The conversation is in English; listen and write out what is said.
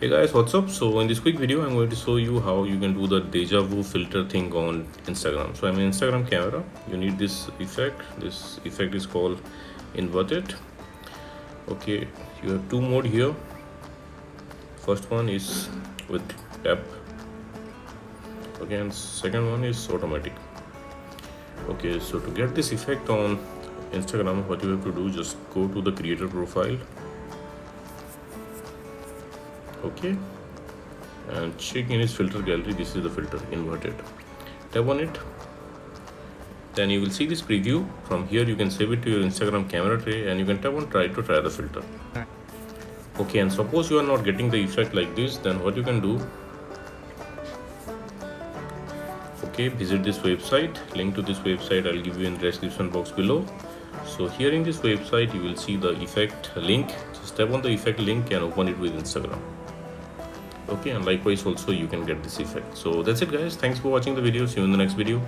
Hey guys, what's up? So in this quick video, I'm going to show you how you can do the Deja Vu filter thing on Instagram. So I'm in Instagram camera. You need this effect. This effect is called inverted. Okay, you have two mode here. First one is with tap. Okay, and second one is automatic. Okay, so to get this effect on Instagram, what you have to do, just go to the creator profile. Okay, and check in his filter gallery. This is the filter inverted. Tap on it, then you will see this preview. From here you can save it to your Instagram camera tray and you can tap on try the filter. Okay, and suppose you are not getting the effect like this, then what you can do, okay, visit this website. Link to this website I'll give you in the description box below. So here in this website you will see the effect link. Just tap on the effect link and open it with Instagram. Okay, and likewise also you can get this effect. So that's it guys, thanks for watching the video. See you in the next video.